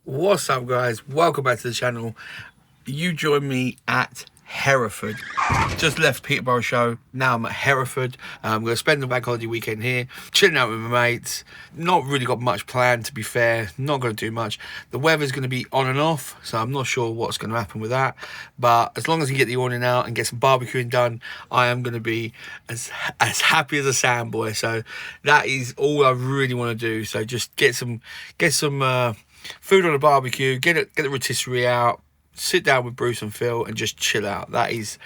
What's up, guys? Welcome back to the channel. You join me at Hereford. Just left Peterborough show. Now I'm at Hereford. I'm going to spend the bank holiday weekend here, chilling out with my mates. Not really got much planned, to be fair. Not going to do much. The weather's going to be on and off, so I'm not sure what's going to happen with that. But as long as I get the awning out and get some barbecuing done, I am going to be as happy as a sandboy. So that is all I really want to do. So just get some food on a barbecue, get the rotisserie out, sit down with Bruce and Phil and just chill out. That is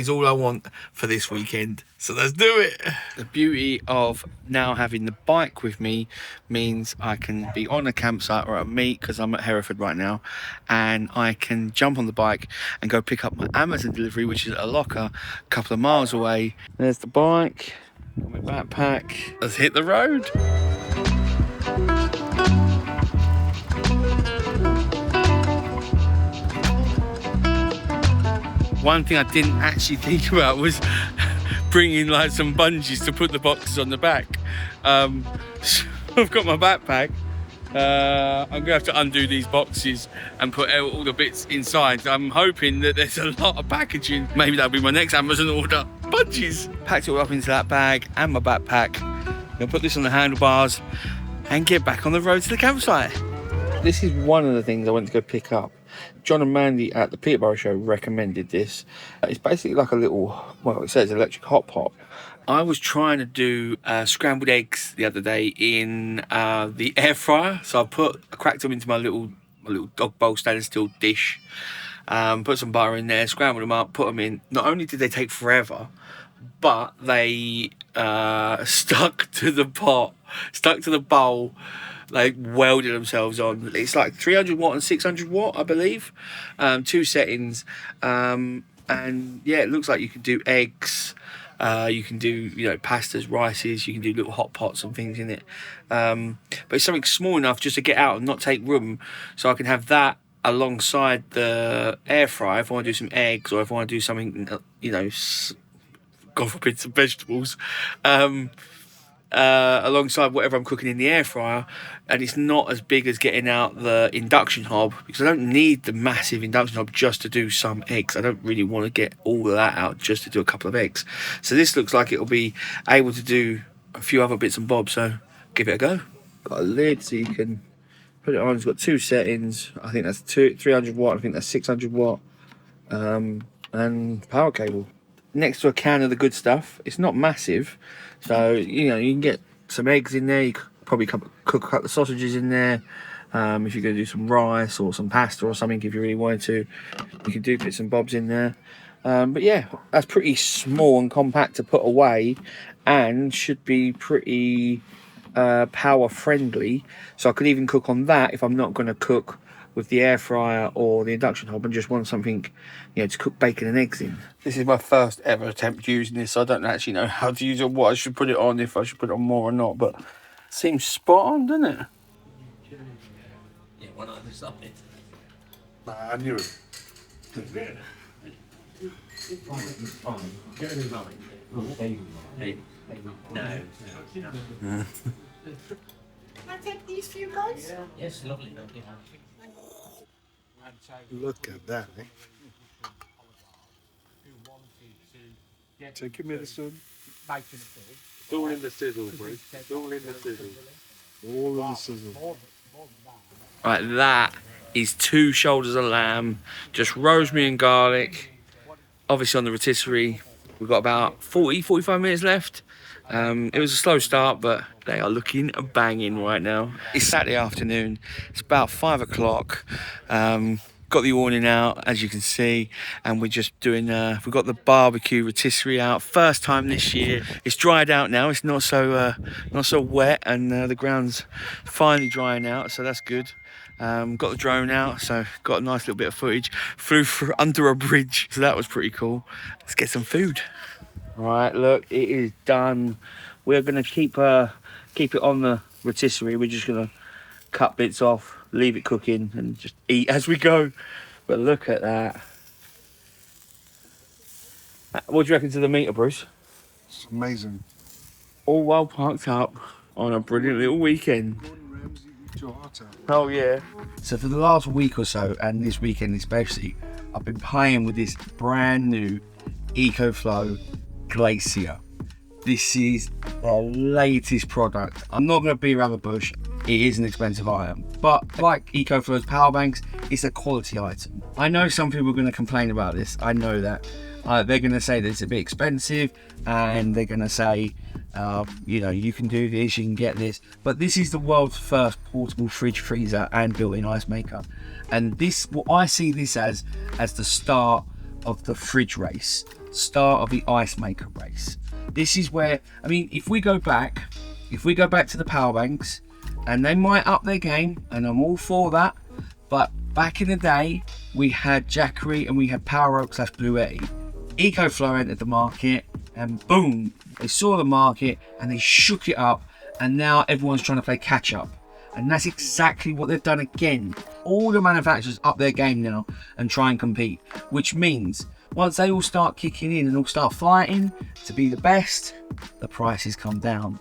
all I want for this weekend. So let's do it. The beauty of now having the bike with me means I can be on a campsite or at a meet, because I'm at Hereford right now, and I can jump on the bike and go pick up my Amazon delivery, which is at a locker a couple of miles away. There's the bike, got my backpack. Let's hit the road. One thing I didn't actually think about was bringing like some bungees to put the boxes on the back. So I've got my backpack. I'm gonna have to undo these boxes and put all the bits inside. I'm hoping that there's a lot of packaging. Maybe that'll be my next Amazon order. Bungees. Packed it all up into that bag and my backpack. Gonna put this on the handlebars and get back on the road to the campsite. This is one of the things I went to go pick up. John and Mandy at the Peterborough show recommended this. It's basically like a little, well, it says electric hot pot. I was trying to do scrambled eggs the other day in the air fryer. So I cracked them into my little dog bowl stainless steel dish. Put some butter in there, scrambled them up, put them in. Not only did they take forever, but they stuck to the bowl. They welded themselves on. It's like 300 watt and 600 watt, I believe. 2 settings. And yeah, it looks like you can do eggs. You can do, pastas, rices. You can do little hot pots and things in it. But it's something small enough just to get out and not take room. So I can have that alongside the air fryer if I want to do some eggs, or if I want to do something, God forbid, some vegetables. Alongside whatever I'm cooking in the air fryer, and it's not as big as getting out the induction hob, because I don't need the massive induction hob just to do some eggs. I don't really want to get all of that out just to do a couple of eggs. So this looks like it'll be able to do a few other bits and bobs, so give it a go. Got a lid so you can put it on. It's got 2 settings. I think that's 300 watt, I think that's 600 watt, and power cable. Next to a can of the good stuff. It's not massive, so you can get some eggs in there. You could probably cook a couple of sausages in there. If you're going to do some rice or some pasta or something, if you really wanted to, you can do bits and bobs in there. But yeah, that's pretty small and compact to put away, and should be pretty power friendly. So I could even cook on that if I'm not going to cook with the air fryer or the induction hob and just want something, to cook bacon and eggs in. This is my first ever attempt using this, so I don't actually know how to use it, what I should put it on, if I should put it on more or not, but it seems spot on, doesn't it? Yeah, why not this up it? I knew it. No. Can I take these for you guys? Yes, lovely. Look at that, eh? Take your medicine. All in the sizzle, Bruce. All in the sizzle. All in the sizzle. Right, that is 2 shoulders of lamb, just rosemary and garlic. Obviously on the rotisserie, we've got about 45 minutes left. It was a slow start, but they are looking banging right now. It's Saturday afternoon. It's about 5 o'clock. Got the awning out, as you can see, and we're just doing. We've got the barbecue rotisserie out. First time this year. It's dried out now. It's not so wet, and the ground's finally drying out, so that's good. Got the drone out, so got a nice little bit of footage. Flew under a bridge, so that was pretty cool. Let's get some food. Right, look, it is done. We're gonna keep it on the rotisserie. We're just gonna cut bits off, leave it cooking, and just eat as we go. But look at that. What do you reckon to the meter, Bruce? It's amazing. All well parked up on a brilliant little weekend. Your heart out. Oh yeah. So for the last week or so, and this weekend especially, I've been playing with this brand new EcoFlow GLACIER. This is the latest product. I'm not going to beat around the bush. It is an expensive item, but like EcoFlow's power banks, it's a quality item. I know some people are going to complain about this. I know that. They're going to say that it's a bit expensive, and they're going to say, you know, you can do this, you can get this. But this is the world's first portable fridge, freezer, and built-in ice maker. And this, what I see this as the start of the fridge race, start of the ice maker race. This is where, I mean, if we go back to the power banks, and they might up their game, and I'm all for that. But back in the day, we had Jackery and we had Power Oak / Blue Yeti. EcoFlow entered the market, and boom, they saw the market and they shook it up, and now everyone's trying to play catch up. And that's exactly what they've done again. All the manufacturers up their game now and try and compete, which means once they all start kicking in and all start fighting to be the best, the prices come down.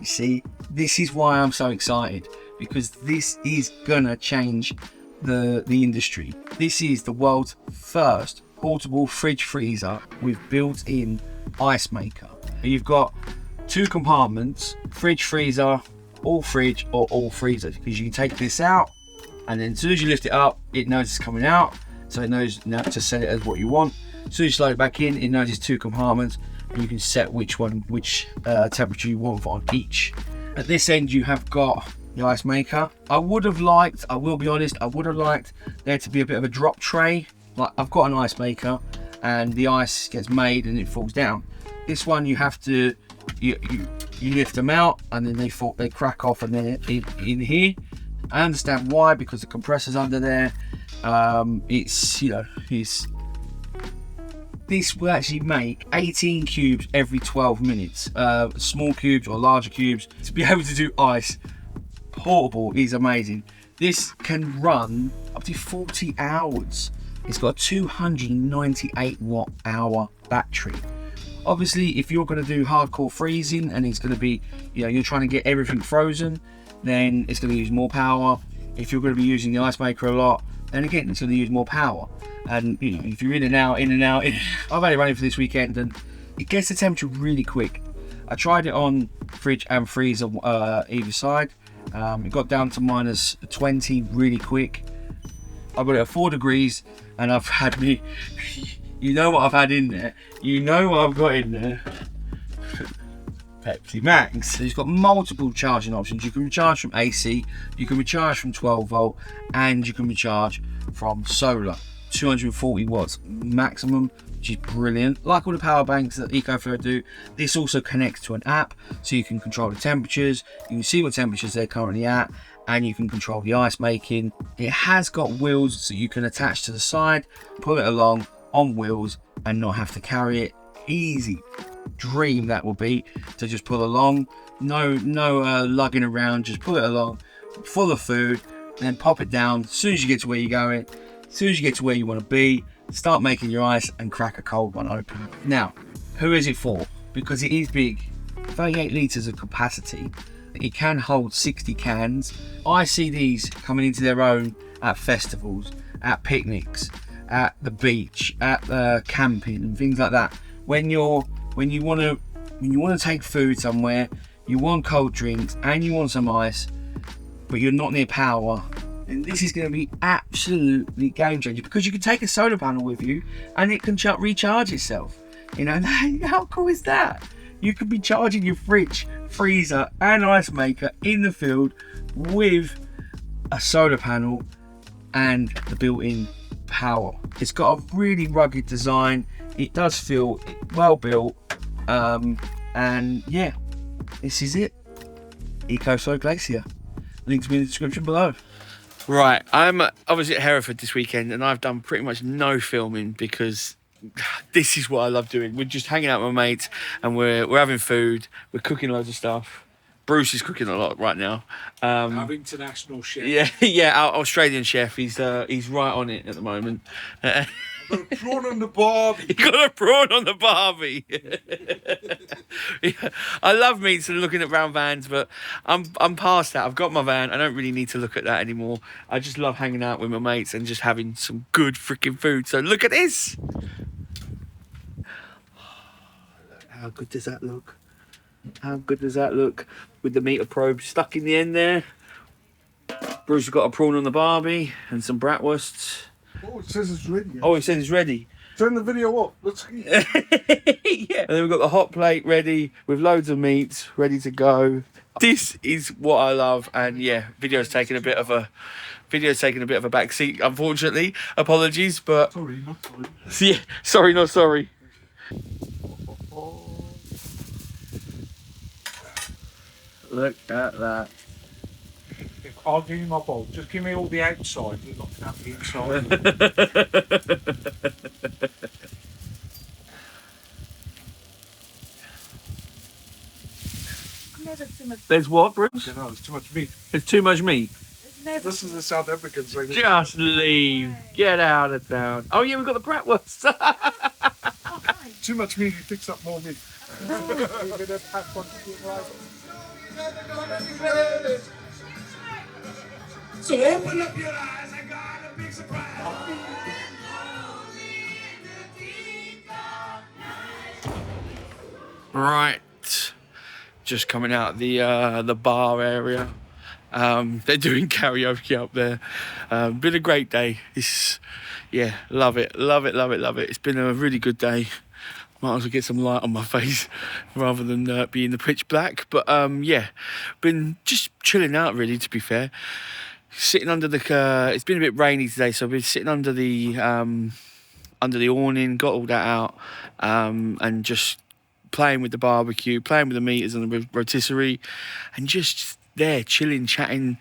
You see, this is why I'm so excited, because this is gonna change the industry. This is the world's first portable fridge freezer with built-in ice maker. You've got 2 compartments, fridge, freezer, all fridge or all freezer, because you can take this out, and then as soon as you lift it up, it knows it's coming out, so it knows now to set it as what you want. As soon as you slide it back in, it knows it's 2 compartments, and you can set which temperature you want on each. At this end, you have got the ice maker. I will be honest, I would have liked there to be a bit of a drop tray. Like, I've got an ice maker and the ice gets made and it falls down. This one, you have to, you lift them out and then they crack off and they're in here. I understand why, because the compressor's under there. This will actually make 18 cubes every 12 minutes. Small cubes or larger cubes. To be able to do ice portable is amazing. This can run up to 40 hours. It's got a 298 watt hour battery. Obviously, if you're going to do hardcore freezing and it's going to be, you're trying to get everything frozen, then it's going to use more power. If you're going to be using the ice maker a lot, then again, it's going to use more power. And if you're in and out, I've had it running for this weekend and it gets the temperature really quick. I tried it on fridge and freezer either side. It got down to minus 20 really quick. I got it at 4 degrees and I've had you know what I've had in there. You know what I've got in there. Pepsi Max. So it's got multiple charging options. You can recharge from AC, you can recharge from 12 volt, and you can recharge from solar. 240 watts maximum, which is brilliant. Like all the power banks that EcoFlow do, this also connects to an app, so you can control the temperatures, you can see what temperatures they're currently at, and you can control the ice making. It has got wheels so you can attach to the side, pull it along on wheels and not have to carry it. Easy dream that will be to just pull along, no lugging around, just pull it along full of food, and then pop it down. As soon as you get to where you're going, as soon as you get to where you want to be, start making your ice and crack a cold one open. Now, who is it for? Because it is big, 38 litres of capacity. It can hold 60 cans. I see these coming into their own at festivals, at picnics, at the beach, at camping and things like that. When you want to take food somewhere, you want cold drinks and you want some ice, but you're not near power, and this is going to be absolutely game changer, because you can take a solar panel with you and it can recharge itself. How cool is that? You could be charging your fridge, freezer and ice maker in the field with a solar panel and the built-in power. It's got a really rugged design. It does feel well built, and yeah, this is it. EcoFlow GLACIER. Links in the description below. Right, I'm obviously at Hereford this weekend and I've done pretty much no filming because this is what I love doing. We're just hanging out with my mates and we're having food, we're cooking loads of stuff. Bruce is cooking a lot right now. Our international chef. Yeah, our Australian chef. He's right on it at the moment. Got a prawn on the barbie. You got a prawn on the barbie. Yeah, I love meats and looking at round vans, but I'm past that. I've got my van. I don't really need to look at that anymore. I just love hanging out with my mates and just having some good freaking food. So look at this. How good does that look? How good does that look? With the meter probe stuck in the end there. Bruce has got a prawn on the barbie and some bratwursts. Oh, it says it's ready. Oh, he said it's ready. Turn the video up. Let's see. Yeah. And then we've got the hot plate ready with loads of meats ready to go. This is what I love, and yeah, video's taking a bit of a back seat, unfortunately. Apologies, but Sorry, not sorry. yeah, sorry, not sorry. Look at that. I'll give you my bowl. Just give me all the outside. You're not going to have the inside. There's what, Bruce? You know, it's too much meat. There's too much meat. This is the South African thing. Just leave. Get out of town. Oh yeah, we've got the bratwurst. Too much meat, it picks up more meat. So open up your eyes, I got a big surprise. Right. Just coming out the bar area. They're doing karaoke up there. Been a great day. Yeah, love it. It's been a really good day. Might as well get some light on my face rather than be in the pitch black. But yeah, been just chilling out really, to be fair. Sitting under the it's been a bit rainy today, so I've been sitting under the awning, got all that out, and just playing with the barbecue, playing with the meters and the rotisserie, and just there chilling, chatting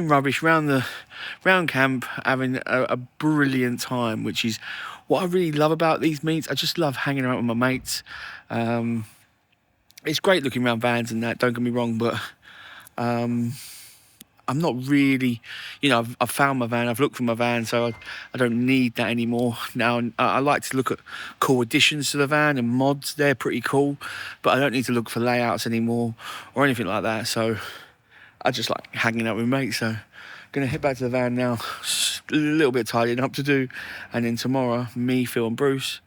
rubbish round camp, having a brilliant time, which is what I really love about these meets. I just love hanging out with my mates. It's great looking around vans and that, don't get me wrong, but I'm not really, I've found my van, I've looked for my van, so I don't need that anymore now. I like to look at cool additions to the van and mods. They're pretty cool, but I don't need to look for layouts anymore or anything like that. So I just like hanging out with mates. So gonna head back to the van now. A little bit of tidying up to do, and then tomorrow me, Phil and Bruce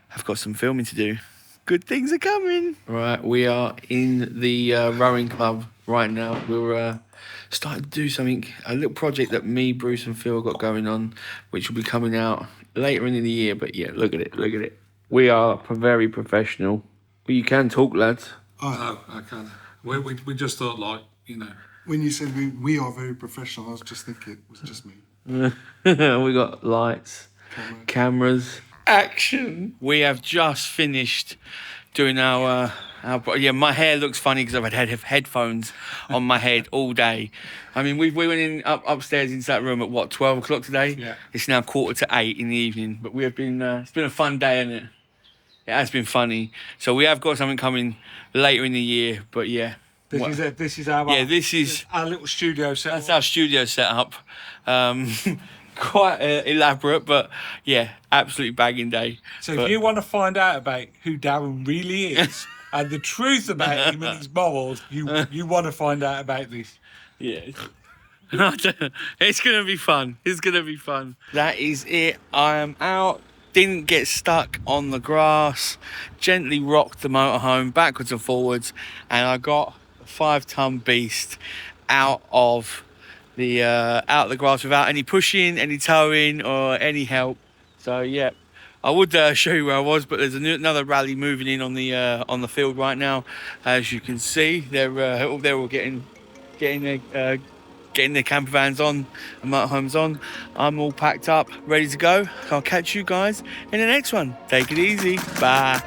have got some filming to do. Good things are coming. Right, we are in the rowing club right now. We're starting to do something, a little project that me, Bruce and Phil got going on, which will be coming out later in the year. But yeah, look at it. We are very professional. But you can talk, lads. Oh, No, I can't. We just thought, like, when you said we are very professional, I was just thinking it was just me. We got lights, cameras, action. We have just finished doing our my hair looks funny because I've had headphones on my head all day. I mean, we went in upstairs into that room at 12 o'clock today. Yeah. It's now 7:45 in the evening, but we have been it's been a fun day, hasn't it? It has been funny. So we have got something coming later in the year, but yeah. This is our our little studio set. That's our studio setup. Quite elaborate, but yeah, absolutely bagging day. So if you want to find out about who Darren really is and the truth about him and his morals, you want to find out about this. Yeah. It's going to be fun. That is it. I am out. Didn't get stuck on the grass. Gently rocked the motorhome backwards and forwards. And I got a 5-ton beast out of the grass without any pushing, any towing or any help. So yeah, I would show you where I was, but there's another rally moving in on the field right now. As you can see, they're all getting their camper vans on and motorhomes on. I'm all packed up, ready to go. I'll catch you guys in the next one. Take it easy. Bye.